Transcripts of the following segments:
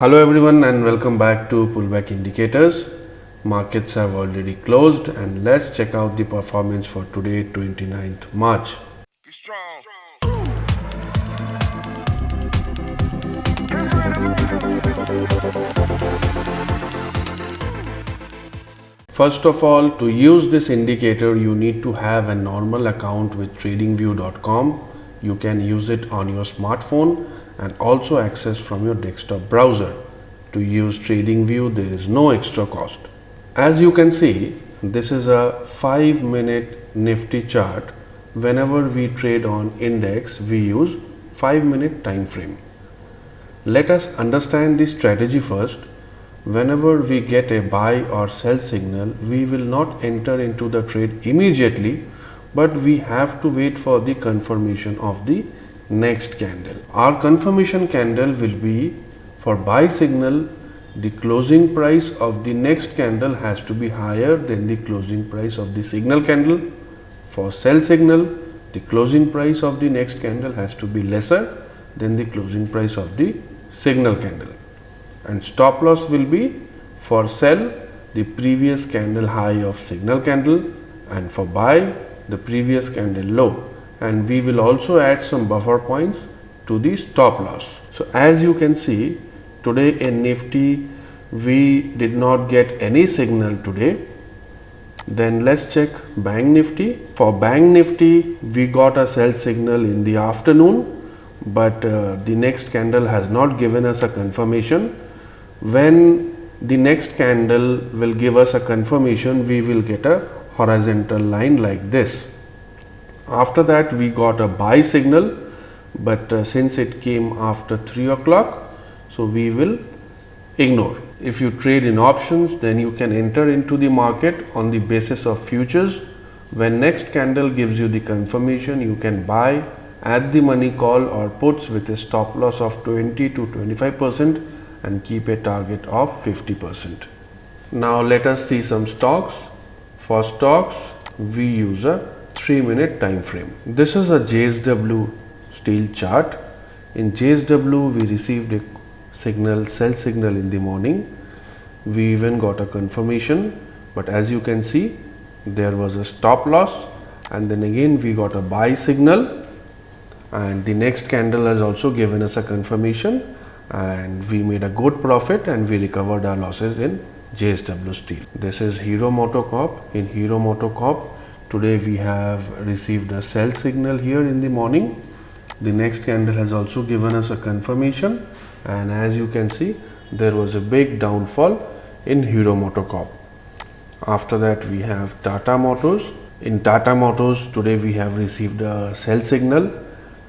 Hello everyone and welcome back to Pullback Indicators. Markets have already closed and let's check out the performance for today 29th March. Be strong. First of all, to use this indicator you need to have a normal account with tradingview.com. You can use it on your smartphone and also access from your desktop browser. To use TradingView, there is no extra cost. As you can see, this is a 5-minute Nifty chart. Whenever we trade on index, we use 5-minute time frame. Let us understand the strategy first. Whenever we get a buy or sell signal, we will not enter into the trade immediately, but we have to wait for the confirmation of the next candle. Our confirmation candle will be for buy signal, the closing price of the next candle has to be higher than the closing price of the signal candle. For sell signal, the closing price of the next candle has to be lesser than the closing price of the signal candle. And stop loss will be for sell, the previous candle high of signal candle, and for buy, the previous candle low. And we will also add some buffer points to the stop loss. So as you can see, today in Nifty we did not get any signal today. Then let's check BankNifty. For BankNifty we got a sell signal in the afternoon, but the next candle has not given us a confirmation. When the next candle will give us a confirmation, we will get a horizontal line like this. After that we got a buy signal, but since it came after 3 o'clock, so we will ignore. If you trade in options, then you can enter into the market on the basis of futures. When next candle gives you the confirmation, you can buy at the money call or puts with a stop loss of 20 to 25% and keep a target of 50%. Now let us see some stocks. For stocks, we use a 3-minute time frame. This is a JSW steel chart. In JSW we received a signal, sell signal in the morning. We even got a confirmation, but as you can see, there was a stop loss, and then again we got a buy signal, and the next candle has also given us a confirmation, and we made a good profit and we recovered our losses in JSW steel. This is Hero MotoCorp. In Hero MotoCorp, today we have received a sell signal here in the morning. The next candle has also given us a confirmation, and as you can see, there was a big downfall in Hero MotoCorp. After that we have Tata Motors. In Tata Motors, today we have received a sell signal,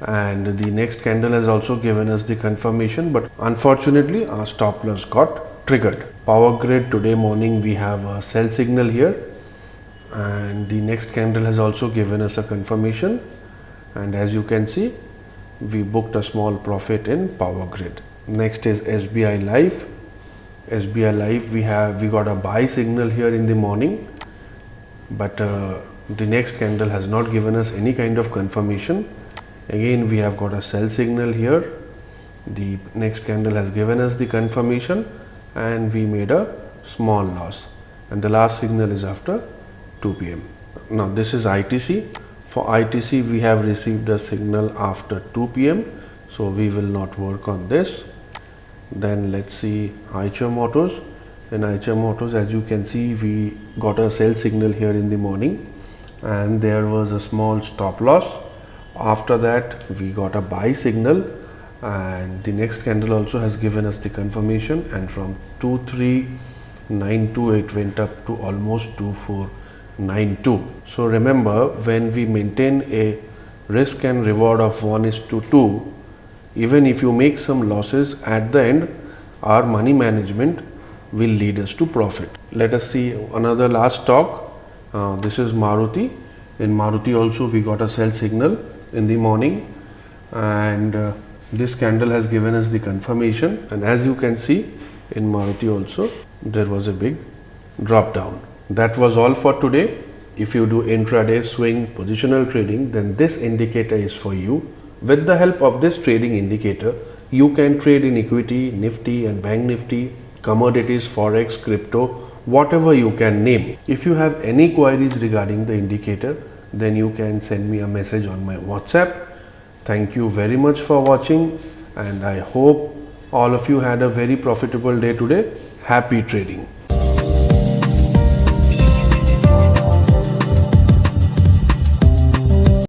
and the next candle has also given us the confirmation, but unfortunately our stop loss got triggered. Power Grid, today morning we have a sell signal here, and the next candle has also given us a confirmation, and as you can see, we booked a small profit in Power Grid. Next is SBI Life. SBI Life, we got a buy signal here in the morning, but the next candle has not given us any kind of confirmation. Again we have got a sell signal here. The next candle has given us the confirmation and we made a small loss, and the last signal is after 2 p.m. Now this is ITC. For ITC we have received a signal after 2 p.m. so we will not work on this. Then let's see Eicher Motors. In Eicher Motors, as you can see, we got a sell signal here in the morning and there was a small stop loss. After that we got a buy signal, and the next candle also has given us the confirmation, and from 2392 it went up to almost 2492. So remember, when we maintain a risk and reward of 1:2, even if you make some losses, at the end our money management will lead us to profit. Let us see another last stock. This is Maruti. In Maruti also we got a sell signal in the morning, and this candle has given us the confirmation, and as you can see, in Maruti also there was a big drop down. That was all for today. If you do intraday swing positional trading, then this indicator is for you. With the help of this trading indicator, You can trade in equity, Nifty and BankNifty, commodities, forex, crypto, whatever you can name. If you have any queries regarding the indicator, then you can send me a message on my WhatsApp. Thank you very much for watching, and I hope all of you had a very profitable day today. Happy trading.